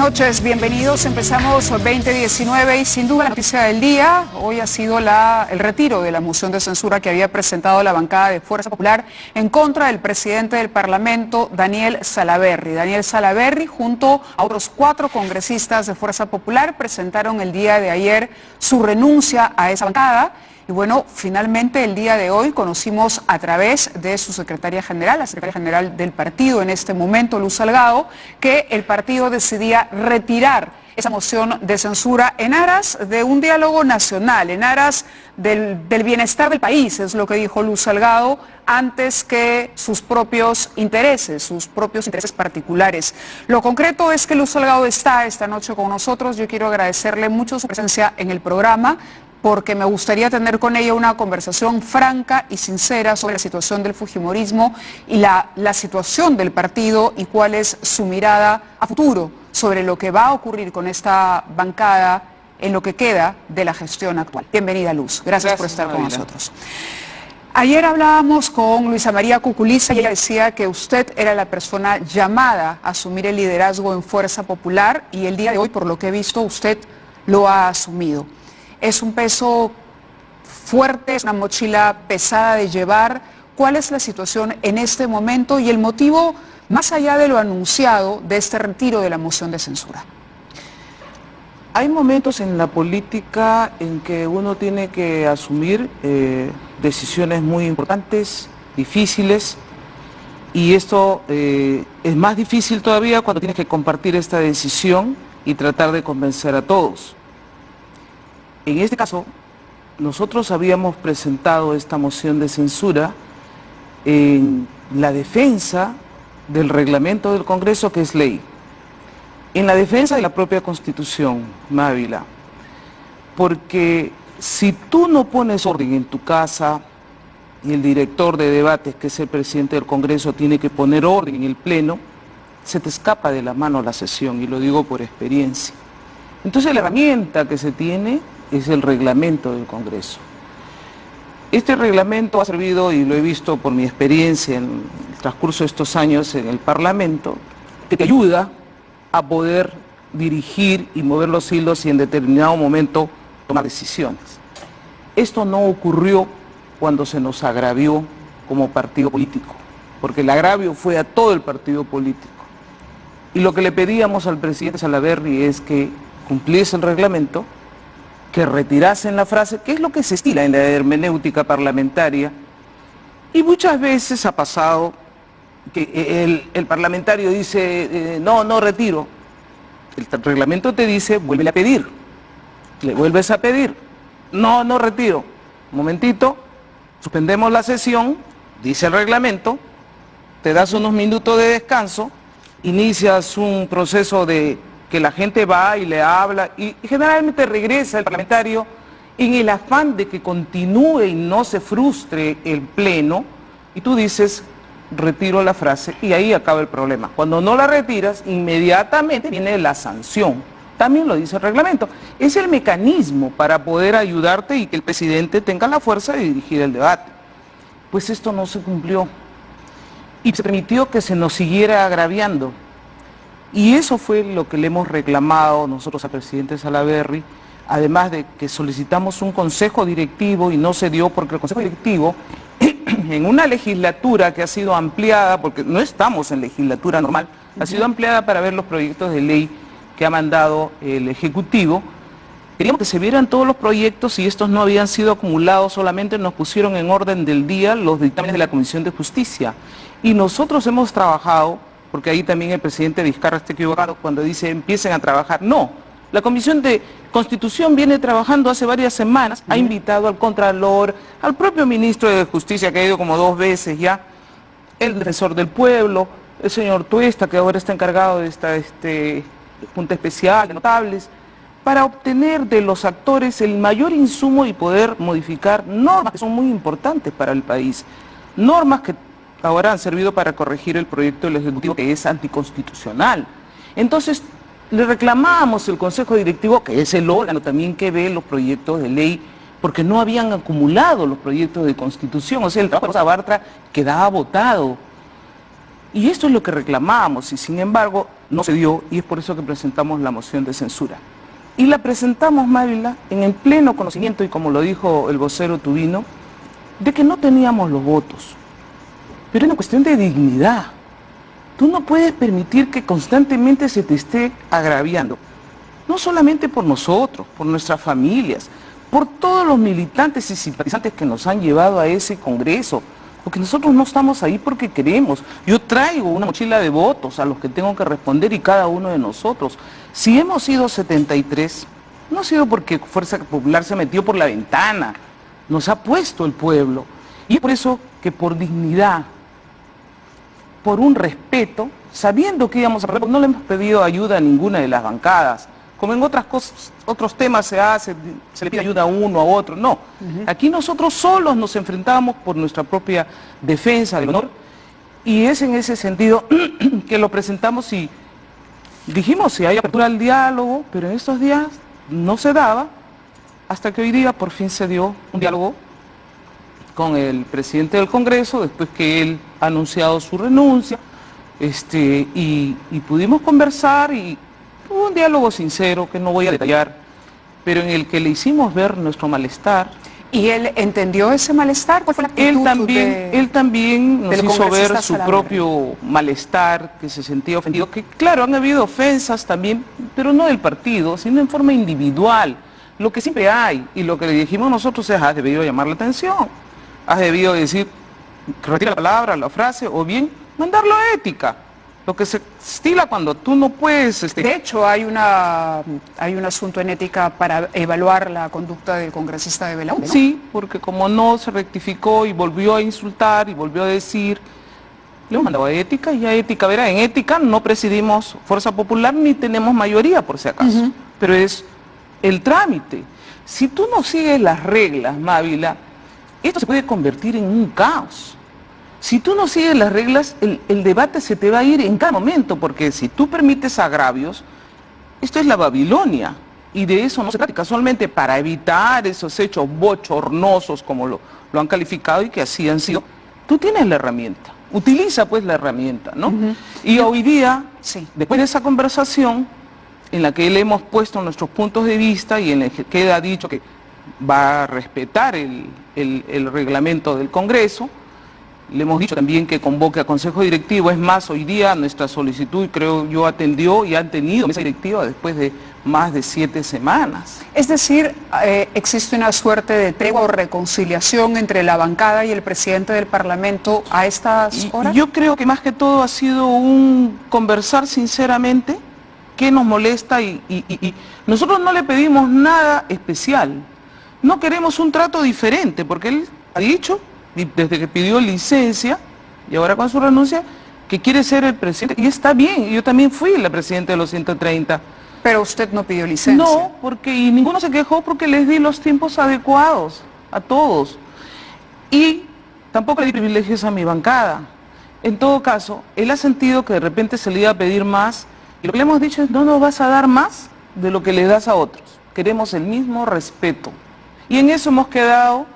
noches, bienvenidos. Empezamos 2019 y sin duda la noticia del día hoy ha sido el retiro de la moción de censura que había presentado la bancada de Fuerza Popular en contra del presidente del Parlamento, Daniel Salaverry. Daniel Salaverry, junto a otros 4 congresistas de Fuerza Popular, presentaron el día de ayer su renuncia a esa bancada. Y bueno, finalmente el día de hoy conocimos a través de su secretaria general, la secretaria general del partido en este momento, Luz Salgado, que el partido decidía retirar esa moción de censura en aras de un diálogo nacional, en aras del bienestar del país, es lo que dijo Luz Salgado, antes que sus propios intereses particulares. Lo concreto es que Luz Salgado está esta noche con nosotros. Yo quiero agradecerle mucho su presencia en el programa, porque me gustaría tener con ella una conversación franca y sincera sobre la situación del fujimorismo y la situación del partido y cuál es su mirada a futuro sobre lo que va a ocurrir con esta bancada en lo que queda de la gestión actual. Bienvenida, Luz. Gracias por estar con nosotros. Ayer hablábamos con Luisa María Cuculiza y ella decía que usted era la persona llamada a asumir el liderazgo en Fuerza Popular y el día de hoy, por lo que he visto, usted lo ha asumido. Es un peso fuerte, es una mochila pesada de llevar. ¿Cuál es la situación en este momento y el motivo, más allá de lo anunciado, de este retiro de la moción de censura? Hay momentos en la política en que uno tiene que asumir decisiones muy importantes, difíciles, y esto es más difícil todavía cuando tienes que compartir esta decisión y tratar de convencer a todos. En este caso, nosotros habíamos presentado esta moción de censura en la defensa del reglamento del Congreso, que es ley, en la defensa de la propia Constitución, Mávila, porque si tú no pones orden en tu casa y el director de debates, que es el presidente del Congreso, tiene que poner orden en el Pleno, se te escapa de la mano la sesión, y lo digo por experiencia. Entonces la herramienta que se tiene es el reglamento del Congreso. Este reglamento ha servido, y lo he visto por mi experiencia en el transcurso de estos años en el Parlamento, que te ayuda a poder dirigir y mover los hilos y en determinado momento tomar decisiones. Esto no ocurrió cuando se nos agravió como partido político, porque el agravio fue a todo el partido político. Y lo que le pedíamos al presidente Salaverry es que cumpliese el reglamento, que retirasen la frase, que es lo que se estila en la hermenéutica parlamentaria, y muchas veces ha pasado que el parlamentario dice, no retiro, el reglamento te dice, vuelve a pedir, le vuelves a pedir, no retiro, un momentito, suspendemos la sesión, dice el reglamento, te das unos minutos de descanso, inicias un proceso de que la gente va y le habla y generalmente regresa el parlamentario en el afán de que continúe y no se frustre el pleno, y tú dices, retiro la frase, y ahí acaba el problema. Cuando no la retiras, inmediatamente viene la sanción. También lo dice el reglamento. Es el mecanismo para poder ayudarte y que el presidente tenga la fuerza de dirigir el debate. Pues esto no se cumplió y se permitió que se nos siguiera agraviando. Y eso fue lo que le hemos reclamado nosotros al presidente Salaverry, además de que solicitamos un consejo directivo y no se dio porque el consejo directivo, en una legislatura que ha sido ampliada, porque no estamos en legislatura normal, ha sido ampliada para ver los proyectos de ley que ha mandado el Ejecutivo. Queríamos que se vieran todos los proyectos y estos no habían sido acumulados, solamente nos pusieron en orden del día los dictámenes de la Comisión de Justicia. Y nosotros hemos trabajado, porque ahí también el presidente Vizcarra está equivocado cuando dice empiecen a trabajar. No, la Comisión de Constitución viene trabajando hace varias semanas, ha invitado al Contralor, al propio ministro de Justicia, que ha ido como 2 veces ya, el defensor del pueblo, el señor Tuesta, que ahora está encargado de esta Junta Especial de Notables, para obtener de los actores el mayor insumo y poder modificar normas que son muy importantes para el país, normas que ahora han servido para corregir el proyecto del Ejecutivo, que es anticonstitucional. Entonces, le reclamamos al Consejo Directivo, que es el órgano también que ve los proyectos de ley, porque no habían acumulado los proyectos de Constitución, o sea, el trabajo de Rosa Bartra quedaba votado. Y esto es lo que reclamamos y sin embargo no se dio y es por eso que presentamos la moción de censura. Y la presentamos, Mávila, en el pleno conocimiento y como lo dijo el vocero Tubino, de que no teníamos los votos. Pero es una cuestión de dignidad. Tú no puedes permitir que constantemente se te esté agraviando. No solamente por nosotros, por nuestras familias, por todos los militantes y simpatizantes que nos han llevado a ese congreso. Porque nosotros no estamos ahí porque queremos. Yo traigo una mochila de votos a los que tengo que responder y cada uno de nosotros. Si hemos sido 73, no ha sido porque Fuerza Popular se metió por la ventana. Nos ha puesto el pueblo. Y es por eso que por dignidad, por un respeto, sabiendo que íbamos a perder, no le hemos pedido ayuda a ninguna de las bancadas. Como en otras cosas, otros temas se le pide ayuda a uno, a otro, no. Aquí nosotros solos nos enfrentamos por nuestra propia defensa del honor y es en ese sentido que lo presentamos y dijimos si hay apertura al diálogo, pero en estos días no se daba, hasta que hoy día por fin se dio un diálogo con el presidente del Congreso, después que él ha anunciado su renuncia, y pudimos conversar y hubo un diálogo sincero que no voy a detallar, pero en el que le hicimos ver nuestro malestar. ¿Y él entendió ese malestar? ¿Cuál fue la actitud Él también nos hizo ver su Salamone? propio malestar, que se sentía ofendido, que claro, han habido ofensas también, pero no del partido, sino en forma individual, lo que siempre hay, y lo que le dijimos nosotros es, has debido llamar la atención, has debido decir, retira la palabra, la frase, o bien mandarlo a ética. Lo que se estila cuando tú no puedes... De hecho, hay un asunto en ética para evaluar la conducta del congresista de Belaúnde, ¿no? Sí, porque como no se rectificó y volvió a insultar y volvió a decir, le hemos mandado a ética y a ética, verá, en ética no presidimos Fuerza Popular ni tenemos mayoría por si acaso, pero es el trámite. Si tú no sigues las reglas, Mávila, esto se puede convertir en un caos. Si tú no sigues las reglas, el debate se te va a ir en cada momento, porque si tú permites agravios, esto es la Babilonia, y de eso no se trata. Casualmente, para evitar esos hechos bochornosos, como lo han calificado y que así han sido, tú tienes la herramienta, utiliza pues la herramienta, ¿no? Y hoy día, después de esa conversación, en la que le hemos puesto nuestros puntos de vista y en el que queda dicho que va a respetar el reglamento del Congreso, le hemos dicho también que convoque a Consejo Directivo. Es más, hoy día nuestra solicitud, creo yo, atendió y han tenido mesa directiva después de más de 7 semanas. Es decir, ¿existe una suerte de tregua o reconciliación entre la bancada y el presidente del Parlamento a estas horas? Yo creo que más que todo ha sido un conversar sinceramente qué nos molesta y nosotros no le pedimos nada especial. No queremos un trato diferente, porque él ha dicho, y desde que pidió licencia, y ahora con su renuncia, que quiere ser el presidente, y está bien, yo también fui la presidenta de los 130. Pero usted no pidió licencia. No, y ninguno se quejó porque les di los tiempos adecuados a todos. Y tampoco le di privilegios a mi bancada. En todo caso, él ha sentido que de repente se le iba a pedir más, y lo que le hemos dicho es, no nos vas a dar más de lo que le das a otros. Queremos el mismo respeto. Y en eso hemos quedado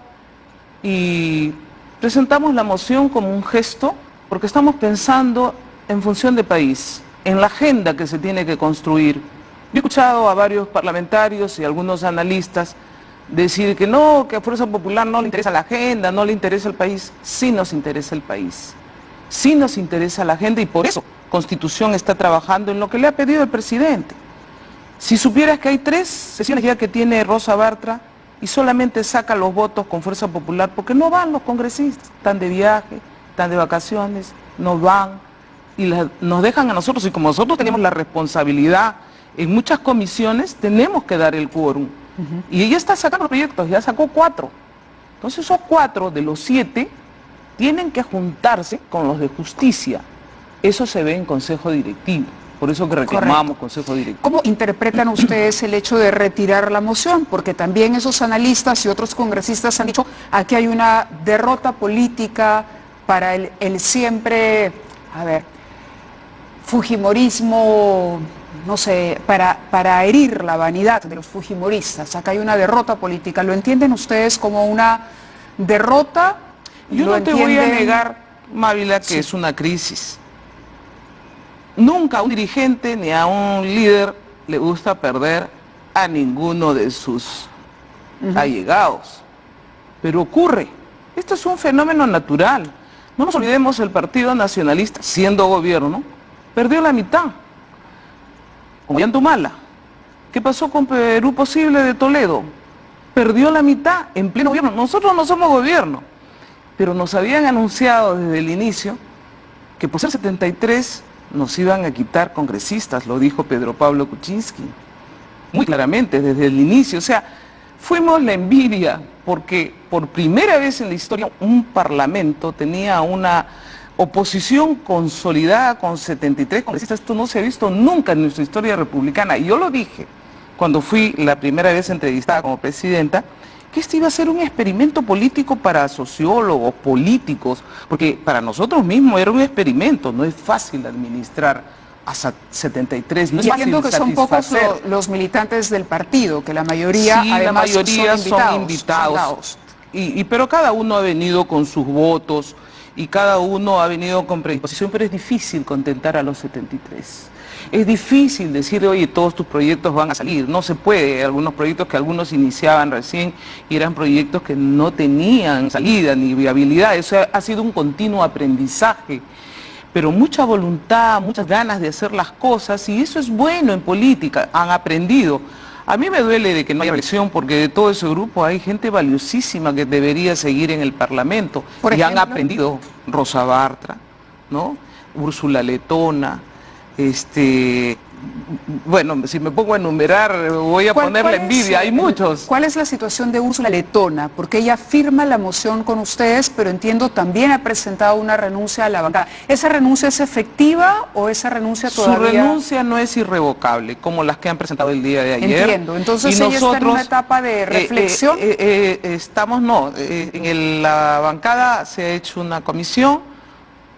y presentamos la moción como un gesto, porque estamos pensando en función de país, en la agenda que se tiene que construir. Yo he escuchado a varios parlamentarios y algunos analistas decir que no, que a Fuerza Popular no le interesa la agenda, no le interesa el país. Sí nos interesa el país, sí nos interesa la agenda y por eso Constitución está trabajando en lo que le ha pedido el presidente. Si supieras que hay 3 sesiones ya que tiene Rosa Bartra, y solamente saca los votos con Fuerza Popular, porque no van los congresistas, están de viaje, están de vacaciones, no van, y nos dejan a nosotros, y como nosotros tenemos la responsabilidad en muchas comisiones, tenemos que dar el quórum. Y ella está sacando proyectos, ya sacó 4. Entonces esos 4 de los 7 tienen que juntarse con los de justicia. Eso se ve en Consejo Directivo. Por eso que reclamamos Consejo Directivo. ¿Cómo interpretan ustedes el hecho de retirar la moción? Porque también esos analistas y otros congresistas han dicho aquí hay una derrota política para el siempre, fujimorismo, no sé, para herir la vanidad de los fujimoristas. Acá hay una derrota política. ¿Lo entienden ustedes como una derrota? Yo no te voy a negar, Mávila, que es una crisis. Nunca a un dirigente ni a un líder le gusta perder a ninguno de sus allegados. Pero ocurre. Esto es un fenómeno natural. No nos olvidemos, el Partido Nacionalista, siendo gobierno, perdió la mitad. Como Yantumala. ¿Qué pasó con Perú Posible de Toledo? Perdió la mitad en pleno gobierno. Nosotros no somos gobierno, pero nos habían anunciado desde el inicio que por ser 73 nos iban a quitar congresistas, lo dijo Pedro Pablo Kuczynski, muy claramente desde el inicio. O sea, fuimos la envidia, porque por primera vez en la historia un parlamento tenía una oposición consolidada con 73 congresistas. Esto no se ha visto nunca en nuestra historia republicana. Y yo lo dije cuando fui la primera vez entrevistada como presidenta, que este iba a ser un experimento político para sociólogos, políticos, porque para nosotros mismos era un experimento. No es fácil administrar a 73, no es y fácil entiendo que son pocos satisfacer. los militantes del partido, que la mayoría Sí, además la mayoría son invitados. soldados. Pero cada uno ha venido con sus votos y cada uno ha venido con predisposición, pero es difícil contentar a los 73. Es difícil decir, oye, todos tus proyectos van a salir. No se puede. Algunos proyectos que algunos iniciaban recién y eran proyectos que no tenían salida ni viabilidad. Eso ha sido un continuo aprendizaje. Pero mucha voluntad, muchas ganas de hacer las cosas, y eso es bueno en política. Han aprendido. A mí me duele de que no haya elección, porque de todo ese grupo hay gente valiosísima que debería seguir en el Parlamento. Por y ejemplo, han aprendido. Rosa Bartra, ¿no? Úrsula Letona, bueno, si me pongo a enumerar voy a poner la envidia, hay muchos. ¿Cuál es la situación de Úrsula Letona? Porque ella firma la moción con ustedes, pero entiendo también ha presentado una renuncia a la bancada. ¿Esa renuncia es efectiva o esa renuncia todavía...? Su renuncia no es irrevocable, como las que han presentado el día de ayer. Entiendo, entonces y ella nosotros, está en una etapa de reflexión. En la bancada se ha hecho una comisión,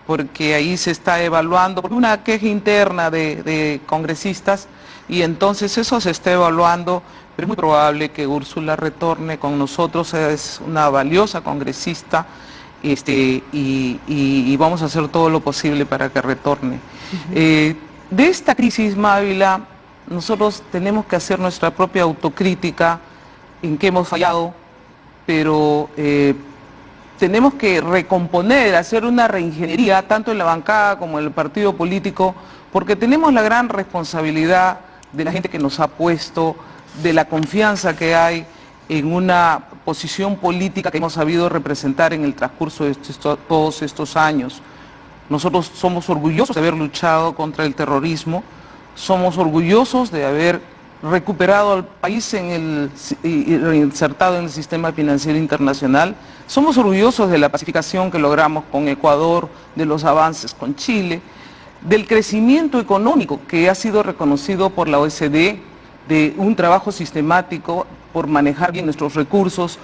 porque ahí se está evaluando, por una queja interna de congresistas, y entonces eso se está evaluando, pero es muy probable que Úrsula retorne con nosotros. Es una valiosa congresista, y vamos a hacer todo lo posible para que retorne. De esta crisis, Mávila, nosotros tenemos que hacer nuestra propia autocrítica en qué hemos fallado, pero tenemos que recomponer, hacer una reingeniería, tanto en la bancada como en el partido político, porque tenemos la gran responsabilidad de la gente que nos ha puesto, de la confianza que hay en una posición política que hemos sabido representar en el transcurso de todos estos años. Nosotros somos orgullosos de haber luchado contra el terrorismo, somos orgullosos de haber recuperado al país y reinsertado en el sistema financiero internacional. Somos orgullosos de la pacificación que logramos con Ecuador, de los avances con Chile, del crecimiento económico que ha sido reconocido por la OECD, de un trabajo sistemático por manejar bien nuestros recursos,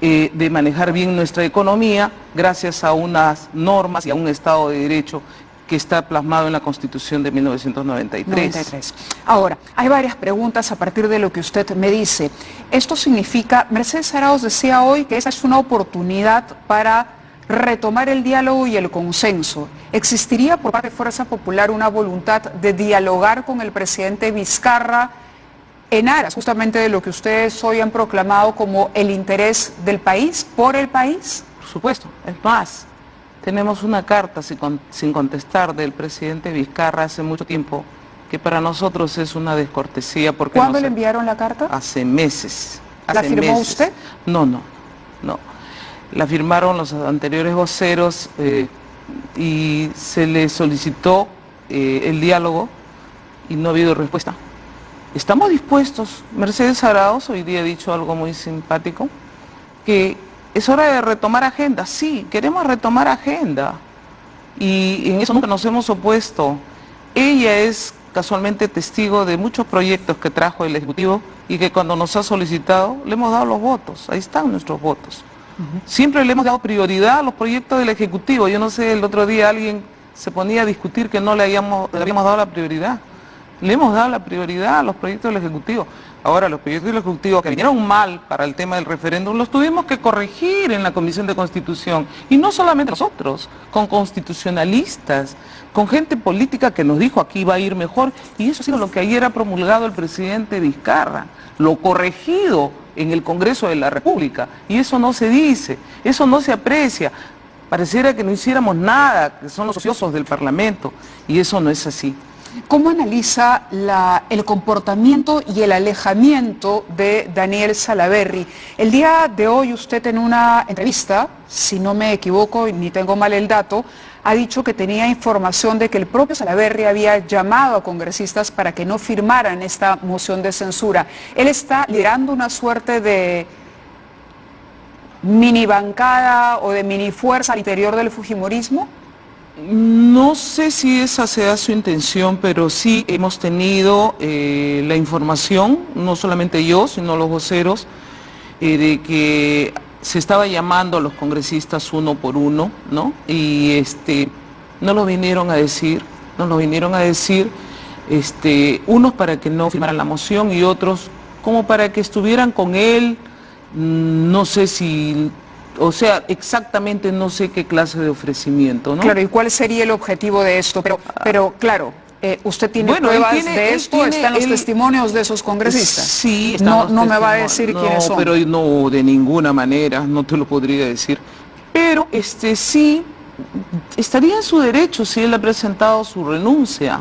de manejar bien nuestra economía, gracias a unas normas y a un Estado de Derecho que está plasmado en la Constitución de 1993. Ahora, hay varias preguntas a partir de lo que usted me dice. Esto significa, Mercedes Arauz decía hoy que esa es una oportunidad para retomar el diálogo y el consenso. ¿Existiría por parte de Fuerza Popular una voluntad de dialogar con el presidente Vizcarra en aras justamente de lo que ustedes hoy han proclamado como el interés del país, por el país? Por supuesto, es más. Tenemos una carta sin contestar del presidente Vizcarra hace mucho tiempo, que para nosotros es una descortesía. Porque ¿Cuándo le enviaron la carta? Hace meses. ¿La firmó usted? No. La firmaron los anteriores voceros, y se le solicitó el diálogo y no ha habido respuesta. Estamos dispuestos. Mercedes Arauz hoy día ha dicho algo muy simpático, que es hora de retomar agenda. Sí, queremos retomar agenda. Y en eso nunca nos hemos opuesto. Ella es casualmente testigo de muchos proyectos que trajo el Ejecutivo y que cuando nos ha solicitado le hemos dado los votos. Ahí están nuestros votos. Siempre le hemos dado prioridad a los proyectos del Ejecutivo. Yo no sé, el otro día alguien se ponía a discutir que no le habíamos dado la prioridad. le hemos dado la prioridad a los proyectos del Ejecutivo. Ahora, los proyectos del Ejecutivo que vinieron mal para el tema del referéndum los tuvimos que corregir en la Comisión de Constitución. Y no solamente nosotros, con constitucionalistas, con gente política que nos dijo aquí va a ir mejor. Y eso ha sido lo que ayer ha promulgado el presidente Vizcarra, lo corregido en el Congreso de la República. Y eso no se dice, eso no se aprecia. Pareciera que no hiciéramos nada, que son los ociosos del Parlamento. Y eso no es así. ¿Cómo analiza el comportamiento y el alejamiento de Daniel Salaverry? El día de hoy usted en una entrevista, si no me equivoco y ni tengo mal el dato, ha dicho que tenía información de que el propio Salaverry había llamado a congresistas para que no firmaran esta moción de censura. ¿Él está liderando una suerte de mini bancada o de mini fuerza al interior del fujimorismo? No sé si esa sea su intención, pero sí hemos tenido la información, no solamente yo, sino los voceros, de que se estaba llamando a los congresistas uno por uno, ¿no? Y no lo vinieron a decir, unos para que no firmaran la moción y otros como para que estuvieran con él, no sé si... O sea, exactamente no sé qué clase de ofrecimiento, ¿no? Claro, ¿y cuál sería el objetivo de esto? Pero claro, ¿usted tiene pruebas de esto? ¿Están los testimonios de esos congresistas? Sí, no me va a decir quiénes son. Pero no, de ninguna manera, no te lo podría decir. Pero sí, estaría en su derecho si él ha presentado su renuncia.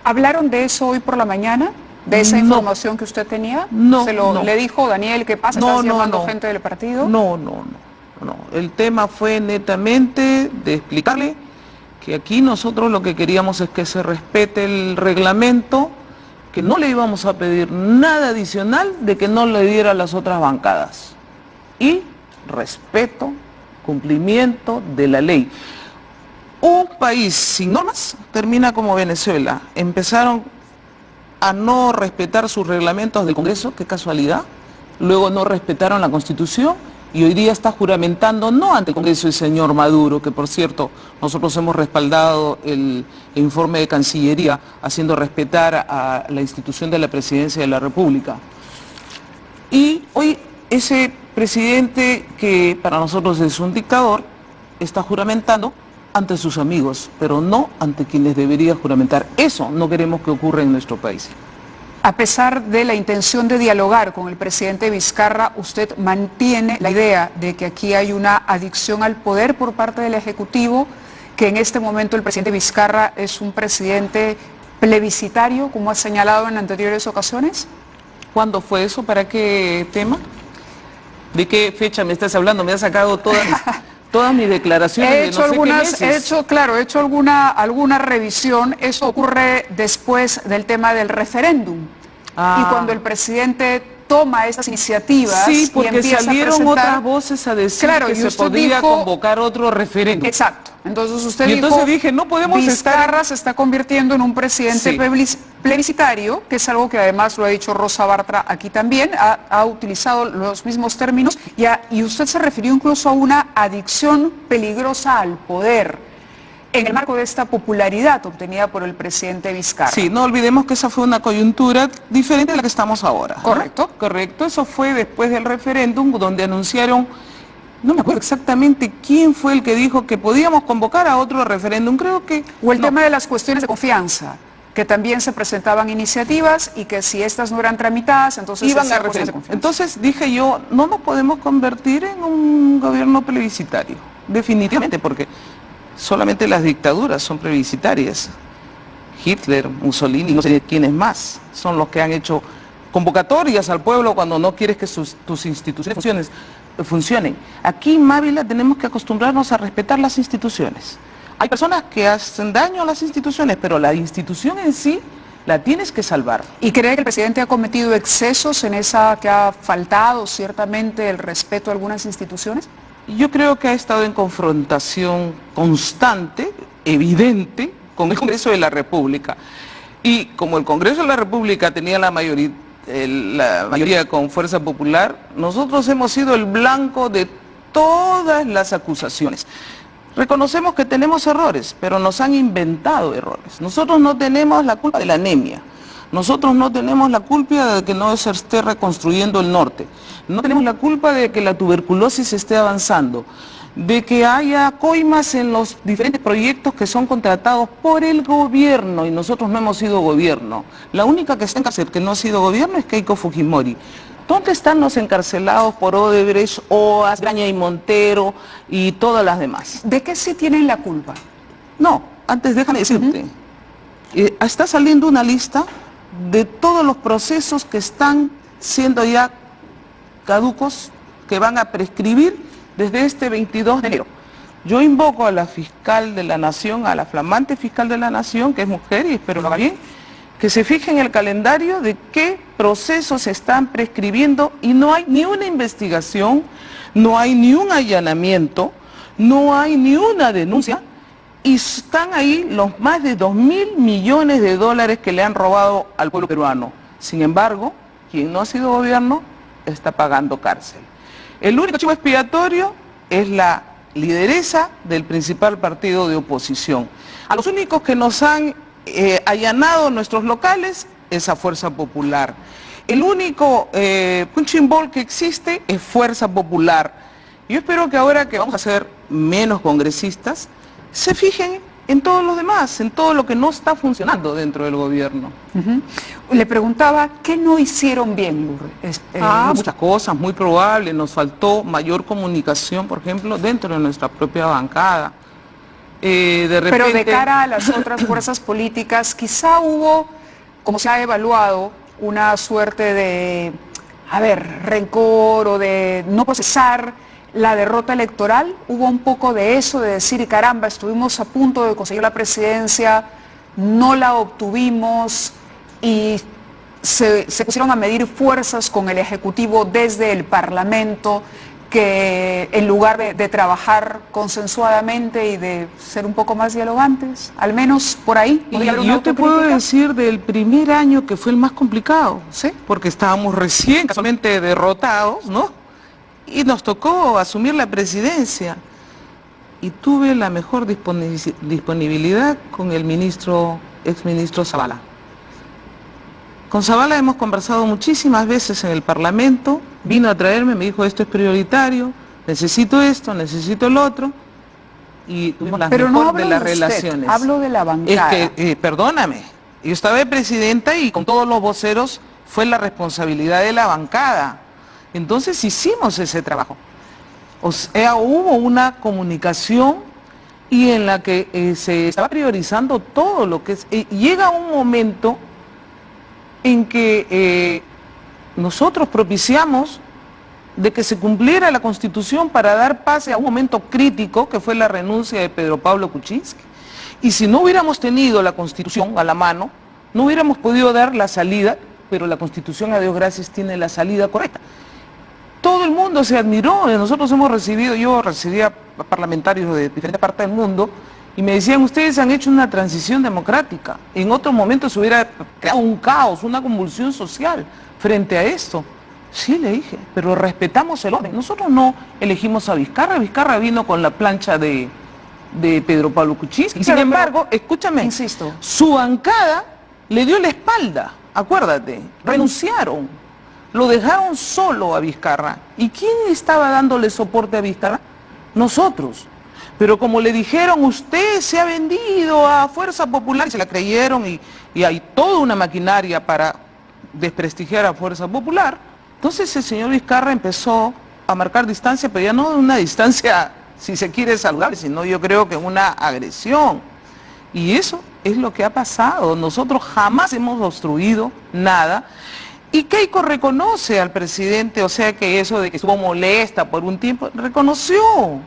¿Hablaron de eso hoy por la mañana? ¿De esa información que usted tenía? No. ¿Le dijo Daniel qué pasa? ¿Estás llamando gente del partido? No. El tema fue netamente de explicarle que aquí nosotros lo que queríamos es que se respete el reglamento, que no le íbamos a pedir nada adicional de que no le diera a las otras bancadas. Y respeto, cumplimiento de la ley. Un país sin normas termina como Venezuela. Empezaron a no respetar sus reglamentos del Congreso, qué casualidad. Luego no respetaron la Constitución y hoy día está juramentando no ante el Congreso el señor Maduro, que por cierto nosotros hemos respaldado el informe de Cancillería haciendo respetar a la institución de la Presidencia de la República. Y hoy ese presidente, que para nosotros es un dictador, está juramentando ante sus amigos, pero no ante quienes debería juramentar. Eso no queremos que ocurra en nuestro país. A pesar de la intención de dialogar con el presidente Vizcarra, ¿usted mantiene la idea de que aquí hay una adicción al poder por parte del Ejecutivo, que en este momento el presidente Vizcarra es un presidente plebiscitario, como ha señalado en anteriores ocasiones? ¿Cuándo fue eso? ¿Para qué tema? ¿De qué fecha me estás hablando? Me has sacado todas mis declaraciones he hecho alguna revisión. Eso ocurre después del tema del referéndum. Y cuando el presidente toma esas iniciativas, sí, porque y empieza salieron a presentar otras voces a decir que se usted podía dijo, convocar otro referéndum. Exacto. Entonces usted y dijo, entonces dije, no podemos Vizcarra se está convirtiendo en un presidente plebiscitario, que es algo que además lo ha dicho Rosa Bartra aquí también, ha utilizado los mismos términos, y usted se refirió incluso a una adicción peligrosa al poder, en el marco de esta popularidad obtenida por el presidente Vizcarra. Sí, no olvidemos que esa fue una coyuntura diferente de la que estamos ahora. Correcto. ¿No? Correcto, eso fue después del referéndum, donde anunciaron, no me acuerdo exactamente quién fue el que dijo que podíamos convocar a otro referéndum, creo que... O el tema de las cuestiones de confianza, que también se presentaban iniciativas y que si estas no eran tramitadas, entonces iban a referéndum. Entonces dije yo, no nos podemos convertir en un gobierno plebiscitario, definitivamente, porque solamente las dictaduras son plebiscitarias. Hitler, Mussolini, no sé quiénes más, son los que han hecho convocatorias al pueblo cuando no quieres que tus instituciones funcionen. Aquí en Mávila tenemos que acostumbrarnos a respetar las instituciones. Hay personas que hacen daño a las instituciones, pero la institución en sí la tienes que salvar. ¿Y cree que el presidente ha cometido excesos en esa, que ha faltado ciertamente el respeto a algunas instituciones? Yo creo que ha estado en confrontación constante, evidente, con el Congreso de la República. Y como el Congreso de la República tenía la mayoría con Fuerza Popular, nosotros hemos sido el blanco de todas las acusaciones. Reconocemos que tenemos errores, pero nos han inventado errores. Nosotros no tenemos la culpa de la anemia. Nosotros no tenemos la culpa de que no se esté reconstruyendo el norte. No tenemos la culpa de que la tuberculosis esté avanzando, de que haya coimas en los diferentes proyectos que son contratados por el gobierno y nosotros no hemos sido gobierno. La única que está en cárcel que no ha sido gobierno es Keiko Fujimori. ¿Dónde están los encarcelados por Odebrecht, OAS, Graña y Montero y todas las demás? ¿De qué sí tienen la culpa? No, antes déjame decirte, está saliendo una lista de todos los procesos que están siendo ya caducos, que van a prescribir desde este 22 de enero. Yo invoco a la fiscal de la Nación, a la flamante fiscal de la Nación, que es mujer y espero lo haga bien, que se fije en el calendario de qué procesos se están prescribiendo y no hay ni una investigación, no hay ni un allanamiento, no hay ni una denuncia y están ahí los más de 2.000 millones de dólares que le han robado al pueblo peruano. Sin embargo, quien no ha sido gobierno está pagando cárcel. El único chivo expiatorio es la lideresa del principal partido de oposición. A los únicos que nos han allanado nuestros locales es a Fuerza Popular. El único punching ball que existe es Fuerza Popular. Yo espero que ahora que vamos a ser menos congresistas, se fijen en todos los demás, en todo lo que no está funcionando dentro del gobierno. Le preguntaba, ¿qué no hicieron bien, Lourdes? Muchas cosas, muy probable. Nos faltó mayor comunicación, por ejemplo, dentro de nuestra propia bancada. De repente... Pero de cara a las otras fuerzas políticas, quizá hubo, como se ha evaluado, una suerte de, rencor o de no procesar la derrota electoral. Hubo un poco de eso, de decir, caramba, estuvimos a punto de conseguir la presidencia, no la obtuvimos y se pusieron a medir fuerzas con el Ejecutivo desde el Parlamento, que en lugar de trabajar consensuadamente y de ser un poco más dialogantes, al menos por ahí. Y yo te puedo decir del primer año que fue el más complicado, ¿sí? Porque estábamos recién casualmente derrotados, ¿no? Y nos tocó asumir la presidencia y tuve la mejor disponibilidad con el exministro Zavala. Con Zavala hemos conversado muchísimas veces en el Parlamento, vino a traerme, me dijo esto es prioritario, necesito esto, necesito el otro, y tuvimos las mejores de las relaciones. Hablo de la bancada. Es que, perdóname, yo estaba de presidenta y con todos los voceros fue la responsabilidad de la bancada. Entonces hicimos ese trabajo. O sea, hubo una comunicación y en la que se estaba priorizando todo lo que es. Llega un momento en que nosotros propiciamos de que se cumpliera la Constitución para dar pase a un momento crítico que fue la renuncia de Pedro Pablo Kuczynski. Y si no hubiéramos tenido la Constitución a la mano, no hubiéramos podido dar la salida, pero la Constitución, a Dios gracias, tiene la salida correcta. Todo el mundo se admiró, nosotros hemos recibido, yo recibía parlamentarios de diferentes partes del mundo y me decían, ustedes han hecho una transición democrática, en otro momento se hubiera creado un caos, una convulsión social frente a esto. Sí, le dije, pero respetamos el orden. Nosotros no elegimos a Vizcarra, Vizcarra vino con la plancha de Pedro Pablo Kuczynski. Y sin embargo, escúchame, insisto, su bancada le dio la espalda, acuérdate, renunciaron. Lo dejaron solo a Vizcarra. ¿Y quién estaba dándole soporte a Vizcarra? Nosotros. Pero como le dijeron, usted se ha vendido a Fuerza Popular, y se la creyeron y hay toda una maquinaria para desprestigiar a Fuerza Popular, entonces el señor Vizcarra empezó a marcar distancia, pero ya no una distancia, si se quiere, saludable, sino yo creo que una agresión. Y eso es lo que ha pasado. Nosotros jamás hemos obstruido nada. Y Keiko reconoce al presidente, o sea que eso de que estuvo molesta por un tiempo, reconoció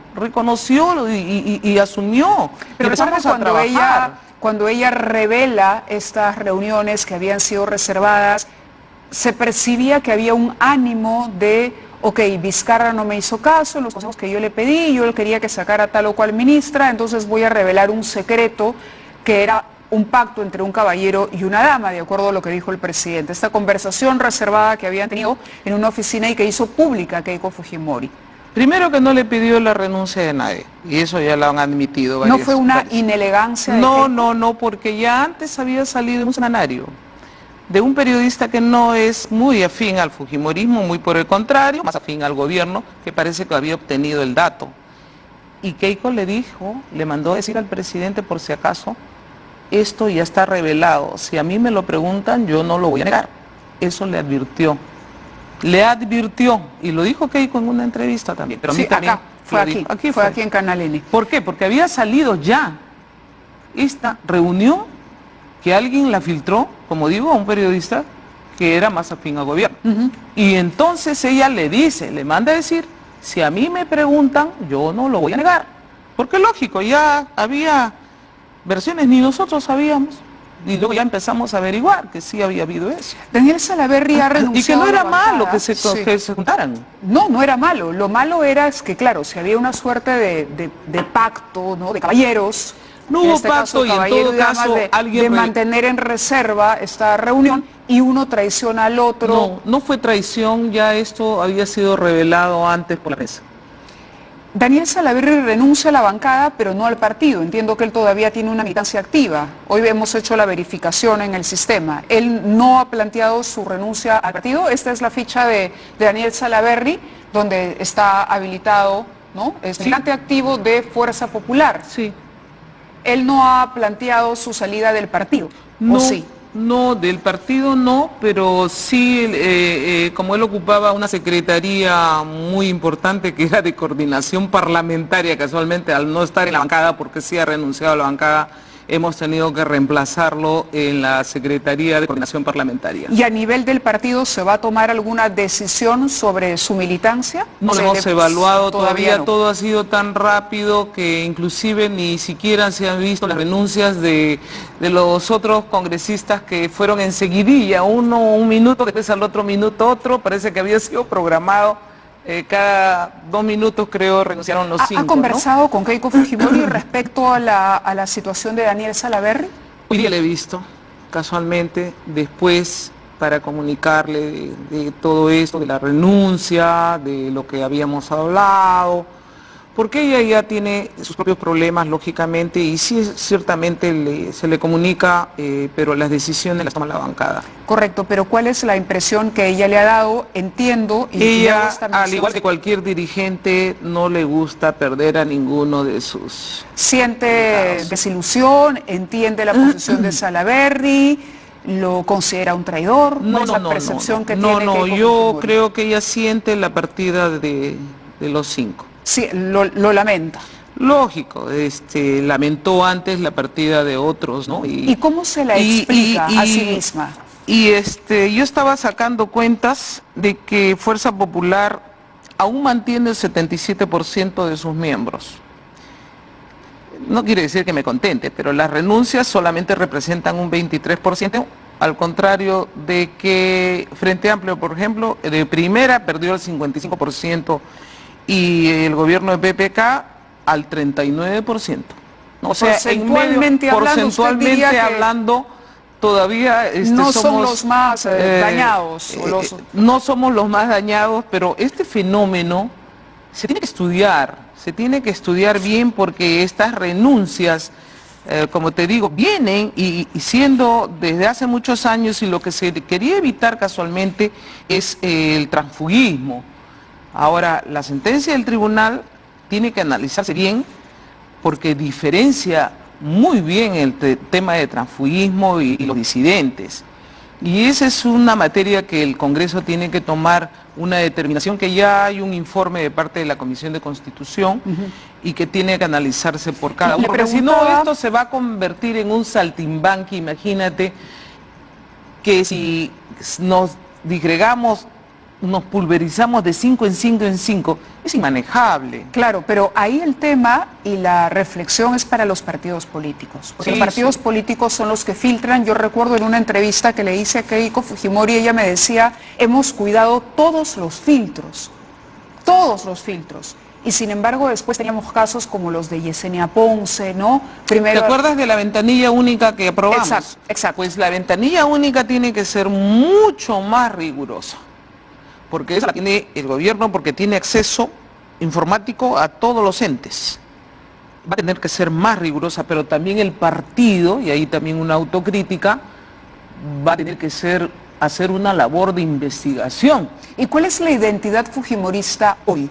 y asumió. Pero empezamos a trabajar. Cuando ella revela estas reuniones que habían sido reservadas, se percibía que había un ánimo de, ok, Vizcarra no me hizo caso, los consejos que yo le pedí, yo quería que sacara tal o cual ministra, entonces voy a revelar un secreto que era un pacto entre un caballero y una dama, de acuerdo a lo que dijo el presidente. Esta conversación reservada que habían tenido en una oficina y que hizo pública Keiko Fujimori. Primero que no le pidió la renuncia de nadie, y eso ya lo han admitido varios. ¿No fue una inelegancia de No, Keiko? no, porque ya antes había salido un semanario de un periodista que no es muy afín al fujimorismo, muy por el contrario, más afín al gobierno, que parece que había obtenido el dato. Y Keiko le dijo, le mandó a decir al presidente por si acaso, esto ya está revelado, si a mí me lo preguntan yo no lo voy a negar. Eso le advirtió. Le advirtió, y lo dijo Keiko en una entrevista también, pero a mí Sí, también acá, fue aquí, fue aquí en Canal N. ¿Por qué? Porque había salido ya esta reunión que alguien la filtró, como digo, a un periodista que era más afín al gobierno. Y entonces ella le dice, le manda a decir, si a mí me preguntan, yo no lo voy a negar. Porque lógico, ya había versiones, ni nosotros sabíamos. Y luego ya empezamos a averiguar que sí había habido eso. Daniel Salaverry ha renunciado. Y que no era a la bancada. malo que se juntaran. No, no era malo. Lo malo era es que, claro, si había una suerte de pacto, ¿no?, de caballeros. No hubo pacto y en todo caso alguien... de mantener en reserva esta reunión y uno traiciona al otro. No, no fue traición, ya esto había sido revelado antes por la prensa. Daniel Salaverry renuncia a la bancada, pero no al partido. Entiendo que él todavía tiene una militancia activa. Hoy hemos hecho la verificación en el sistema. Él no ha planteado su renuncia al partido. Esta es la ficha de Daniel Salaverry, donde está habilitado, ¿no? Es militante activo de Fuerza Popular. Sí. Él no ha planteado su salida del partido, no, ¿o sí? No, del partido no, pero sí, como él ocupaba una secretaría muy importante que era de coordinación parlamentaria, casualmente al no estar en la bancada, porque sí ha renunciado a la bancada, hemos tenido que reemplazarlo en la Secretaría de Coordinación Parlamentaria. ¿Y a nivel del partido se va a tomar alguna decisión sobre su militancia? No lo hemos evaluado todavía, no. Todo ha sido tan rápido que inclusive ni siquiera se han visto las renuncias de los otros congresistas que fueron enseguidilla, uno un minuto, después al otro minuto otro, parece que había sido programado. Cada 2 minutos creo renunciaron los 5. ¿Ha conversado, ¿no?, con Keiko Fujimori respecto a la situación de Daniel Salaverry? Hoy día le he visto, casualmente, después para comunicarle de todo esto, de la renuncia, de lo que habíamos hablado, porque ella ya tiene sus propios problemas, lógicamente, y sí, ciertamente se le comunica, pero las decisiones las toma la bancada. Correcto, pero ¿cuál es la impresión que ella le ha dado? Entiendo... Ella, al igual que cualquier dirigente, no le gusta perder a ninguno de sus... Siente desilusión, entiende la posición de Salaverry, lo considera un traidor. No, ¿Cuál es la percepción que tiene Keiko yo Fujimori? creo que ella siente la partida de los 5. Sí, lo lamenta. Lógico, lamentó antes la partida de otros, ¿no? ¿Y cómo se la explica a sí misma? Y yo estaba sacando cuentas de que Fuerza Popular aún mantiene el 77% de sus miembros. No quiere decir que me contente, pero las renuncias solamente representan un 23%, al contrario de que Frente Amplio, por ejemplo, de primera perdió el 55%, y el gobierno de PPK al 39%. ¿No? O sea, porcentualmente hablando, todavía no somos son los más dañados. No somos los más dañados, pero este fenómeno se tiene que estudiar bien, porque estas renuncias, como te digo, vienen y siendo desde hace muchos años, y lo que se quería evitar casualmente es el transfugismo. Ahora, la sentencia del tribunal tiene que analizarse bien, porque diferencia muy bien el tema de transfugismo y los disidentes. Y esa es una materia que el Congreso tiene que tomar una determinación, que ya hay un informe de parte de la Comisión de Constitución y que tiene que analizarse por cada uno. Porque si no, esto se va a convertir en un saltimbanqui. Imagínate que si nos disgregamos, nos pulverizamos de 5 en 5 en 5, es inmanejable. Claro, pero ahí el tema y la reflexión es para los partidos políticos. Porque los partidos políticos son los que filtran. Yo recuerdo en una entrevista que le hice a Keiko Fujimori, ella me decía, hemos cuidado todos los filtros. Y sin embargo después teníamos casos como los de Yesenia Ponce, ¿no? Primero, ¿te acuerdas de la ventanilla única que aprobamos? Exacto. Pues la ventanilla única tiene que ser mucho más rigurosa, porque esa la tiene el gobierno, porque tiene acceso informático a todos los entes. Va a tener que ser más rigurosa, pero también el partido, y ahí también una autocrítica, va a tener que hacer una labor de investigación. ¿Y cuál es la identidad fujimorista hoy?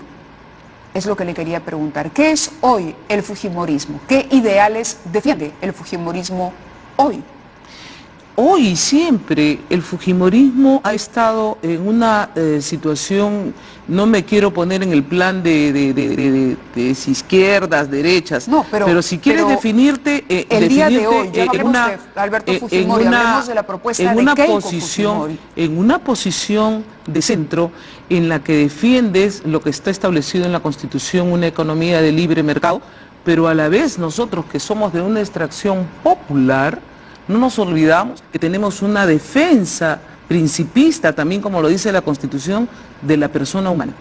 Es lo que le quería preguntar. ¿Qué es hoy el fujimorismo? ¿Qué ideales defiende el fujimorismo hoy? Hoy y siempre el fujimorismo ha estado en una situación, no me quiero poner en el plan de izquierdas, derechas, no, pero si quieres definirte el día de hoy, ya hablemos de Alberto Fujimori, hablemos de la propuesta de Keiko Fujimori. En una posición de centro en la que defiendes lo que está establecido en la Constitución, una economía de libre mercado, pero a la vez nosotros que somos de una extracción popular, no nos olvidamos que tenemos una defensa principista, también como lo dice la Constitución, de la persona humana.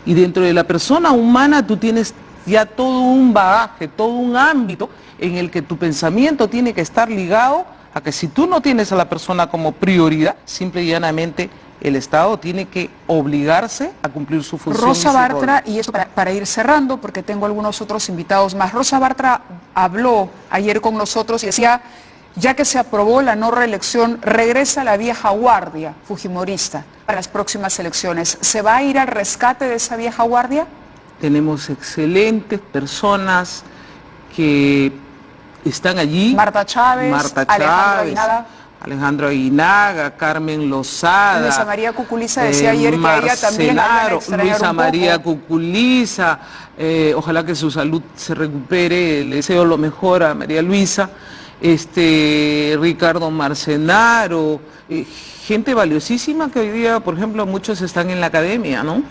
Y dentro de la persona humana tú tienes ya todo un bagaje, todo un ámbito en el que tu pensamiento tiene que estar ligado a que si tú no tienes a la persona como prioridad, simple y llanamente el Estado tiene que obligarse a cumplir su función. Rosa Bartra, y eso para ir cerrando, porque tengo algunos otros invitados más. Rosa Bartra habló ayer con nosotros y decía, ya que se aprobó la no reelección, regresa la vieja guardia fujimorista para las próximas elecciones. ¿Se va a ir al rescate de esa vieja guardia? Tenemos excelentes personas que están allí. Marta Chávez, Alejandro Aguinaga, Carmen Lozada. Luisa María Cuculiza decía ayer que ella también Luisa María Cuculiza, ojalá que su salud se recupere, le deseo lo mejor a María Luisa. Ricardo Marcenaro, gente valiosísima que hoy día, por ejemplo, muchos están en la academia, ¿no?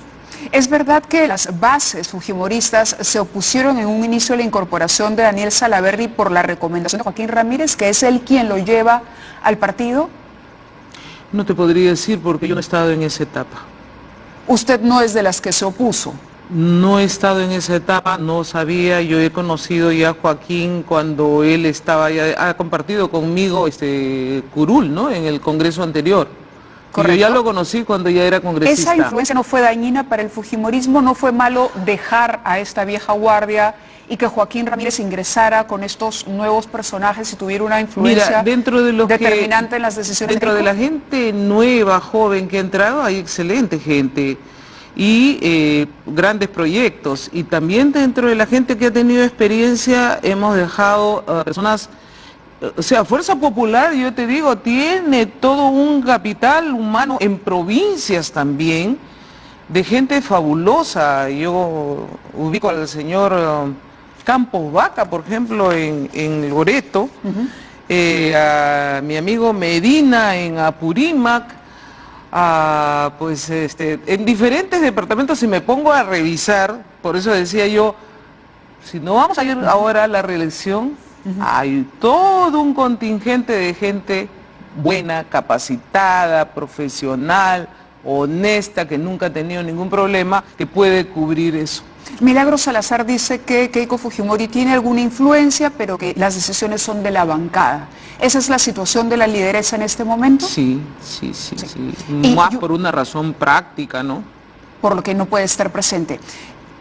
¿Es verdad que las bases fujimoristas se opusieron en un inicio a la incorporación de Daniel Salaverry por la recomendación de Joaquín Ramírez, que es él quien lo lleva al partido? No te podría decir porque yo no he estado en esa etapa. ¿Usted no es de las que se opuso? No he estado en esa etapa, no sabía, yo he conocido ya a Joaquín cuando él estaba ya, ha compartido conmigo curul, ¿no? En el congreso anterior. Correcto. Yo ya lo conocí cuando ya era congresista. ¿Esa influencia no fue dañina para el fujimorismo? ¿No fue malo dejar a esta vieja guardia y que Joaquín Ramírez ingresara con estos nuevos personajes y tuviera una influencia determinante en las decisiones? Dentro de la gente nueva, joven que ha entrado, hay excelente gente y grandes proyectos, y también dentro de la gente que ha tenido experiencia hemos dejado personas, o sea, Fuerza Popular, yo te digo, tiene todo un capital humano en provincias también, de gente fabulosa. Yo ubico al señor Campos Vaca, por ejemplo, en Loreto, a mi amigo Medina en Apurímac, en diferentes departamentos. Si me pongo a revisar, por eso decía yo, si no vamos a ir ahora a la reelección, hay todo un contingente de gente buena, capacitada, profesional, honesta, que nunca ha tenido ningún problema, que puede cubrir eso. Milagros Salazar dice que Keiko Fujimori tiene alguna influencia, pero que las decisiones son de la bancada. ¿Esa es la situación de la lideresa en este momento? Sí. Más por una razón práctica, ¿no? Por lo que no puede estar presente.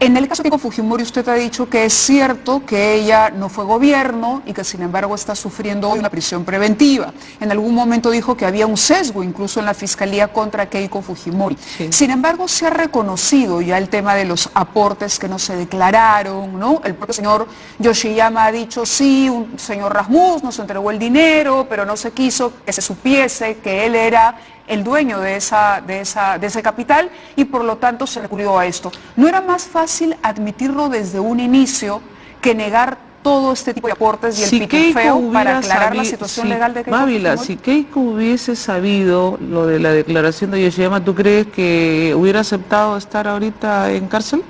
En el caso de Keiko Fujimori, usted ha dicho que es cierto que ella no fue gobierno y que sin embargo está sufriendo hoy una prisión preventiva. En algún momento dijo que había un sesgo incluso en la fiscalía contra Keiko Fujimori. Sí. Sin embargo, se ha reconocido ya el tema de los aportes que no se declararon, ¿no? El propio señor Yoshiyama ha dicho, sí, un señor Rasmus nos entregó el dinero, pero no se quiso que se supiese que él era el dueño de ese capital y por lo tanto se recurrió a esto. ¿No era más fácil admitirlo desde un inicio que negar todo este tipo de aportes y el pitufeo para aclarar la situación legal de Keiko Mávila, si Keiko hubiese sabido lo de la declaración de Yoshiyama, ¿tú crees que hubiera aceptado estar ahorita en cárcel?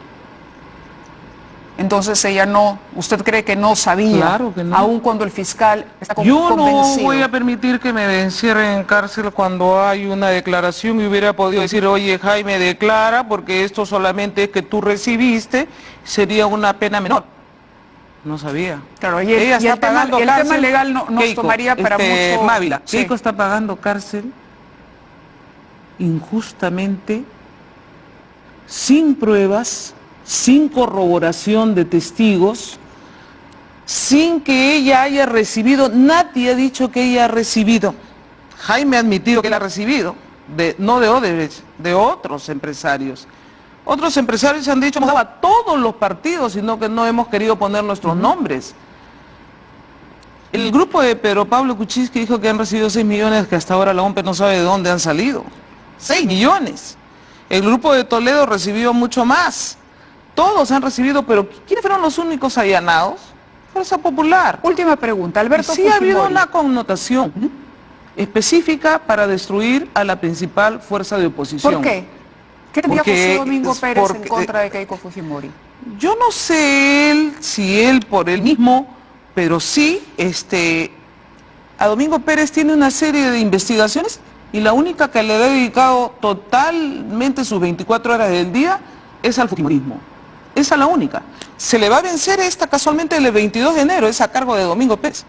Entonces ella no, ¿usted cree que no sabía? Claro que no. Aun cuando el fiscal está convencido. Yo no voy a permitir que me encierren en cárcel cuando hay una declaración y hubiera podido decir, oye Jaime, declara porque esto solamente es que tú recibiste, sería una pena menor. No sabía. Claro, y el tema legal nos Keiko, tomaría para mucho... Mávila, sí. Keiko está pagando cárcel injustamente, sin pruebas, sin corroboración de testigos, sin que ella haya recibido, nadie ha dicho que ella ha recibido, Jaime ha admitido que él ha recibido, no de Odebrecht, de otros empresarios. Otros empresarios han dicho, hemos dado a todos los partidos, sino que no hemos querido poner nuestros nombres. El grupo de Pedro Pablo Kuczynski dijo que han recibido 6 millones, que hasta ahora la OMP no sabe de dónde han salido. 6 millones. El grupo de Toledo recibió mucho más. Todos han recibido, pero ¿quiénes fueron los únicos allanados? Fuerza Popular. Última pregunta, Alberto Sí ha habido Fujimori. una connotación específica para destruir a la principal fuerza de oposición. ¿Por qué? ¿Qué tendría Porque José Domingo Pérez en porque- contra de Keiko Fujimori? Yo no sé si él por él mismo, pero sí, a Domingo Pérez tiene una serie de investigaciones y la única que le ha dedicado totalmente sus 24 horas del día es al fujimorismo. Esa es la única. Se le va a vencer esta casualmente el 22 de enero, es a cargo de Domingo Pérez.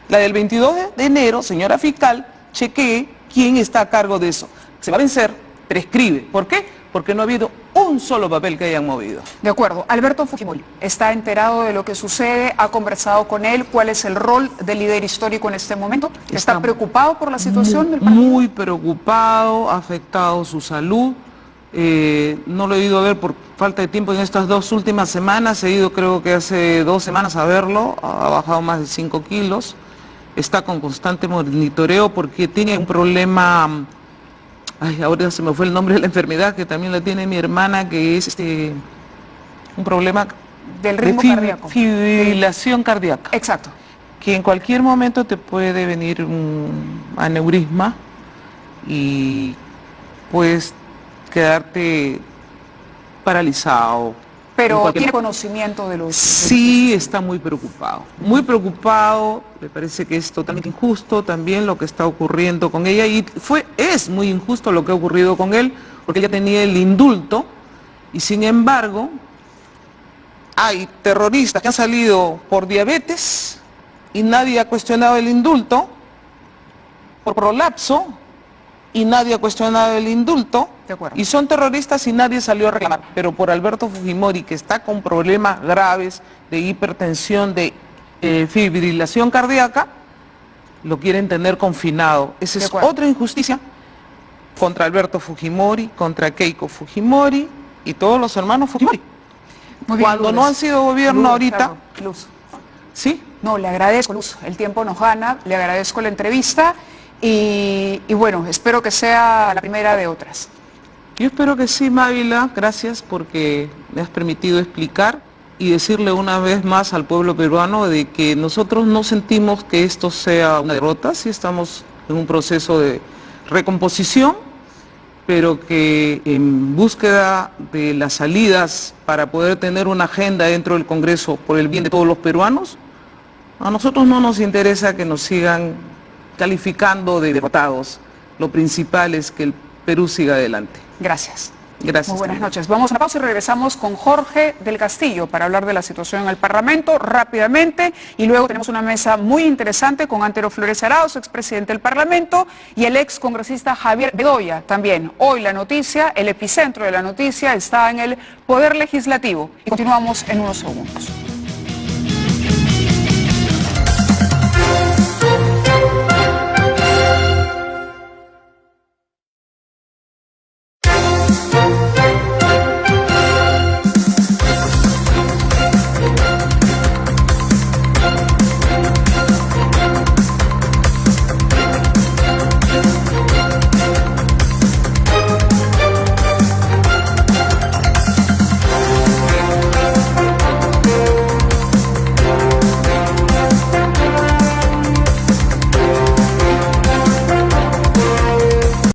La del 22 de enero, señora fiscal, chequee quién está a cargo de eso. Se va a vencer, prescribe. ¿Por qué? Porque no ha habido un solo papel que hayan movido. De acuerdo, Alberto Fujimori está enterado de lo que sucede, ha conversado con él, ¿cuál es el rol del líder histórico en este momento? ¿Está preocupado por la situación del partido? Muy preocupado, ha afectado su salud. No lo he ido a ver por falta de tiempo en estas 2 últimas semanas. He ido creo que hace 2 semanas a verlo, ha bajado más de 5 kilos. Está con constante monitoreo porque tiene un problema, ahora se me fue el nombre de la enfermedad que también la tiene mi hermana, que es un problema Del ritmo de cardíaco. fibrilación cardíaca, Exacto. que en cualquier momento te puede venir un aneurisma y puedes quedarte paralizado. Pero En cualquier- tiene conocimiento de los... Sí, está muy preocupado, me parece que es totalmente injusto también lo que está ocurriendo con ella y es muy injusto lo que ha ocurrido con él, porque ella tenía el indulto y sin embargo hay terroristas que han salido por diabetes y nadie ha cuestionado el indulto, por prolapso y nadie ha cuestionado el indulto. De acuerdo. Y son terroristas y nadie salió a reclamar, pero por Alberto Fujimori, que está con problemas graves de hipertensión, de fibrilación cardíaca, lo quieren tener confinado. Esa De es acuerdo. otra injusticia contra Alberto Fujimori, contra Keiko Fujimori y todos los hermanos Fujimori. Muy bien, Cuando no Lourdes. han sido gobierno Luz, ahorita, claro, Luz. ¿sí? No, le agradezco, Luz. El tiempo nos gana, le agradezco la entrevista y bueno, espero que sea la primera de otras. Yo espero que sí, Mávila, gracias porque me has permitido explicar y decirle una vez más al pueblo peruano de que nosotros no sentimos que esto sea una derrota, sí estamos en un proceso de recomposición, pero que en búsqueda de las salidas para poder tener una agenda dentro del Congreso por el bien de todos los peruanos, a nosotros no nos interesa que nos sigan calificando de derrotados. Lo principal es que el Perú siga adelante. Gracias. Gracias. Muy buenas Camila. noches. Vamos a una pausa y regresamos con Jorge del Castillo para hablar de la situación en el Parlamento rápidamente y luego tenemos una mesa muy interesante con Antero Flores Arauz, expresidente del Parlamento, y el ex congresista Javier Bedoya también. Hoy la noticia, el epicentro de la noticia está en el Poder Legislativo y continuamos en unos segundos.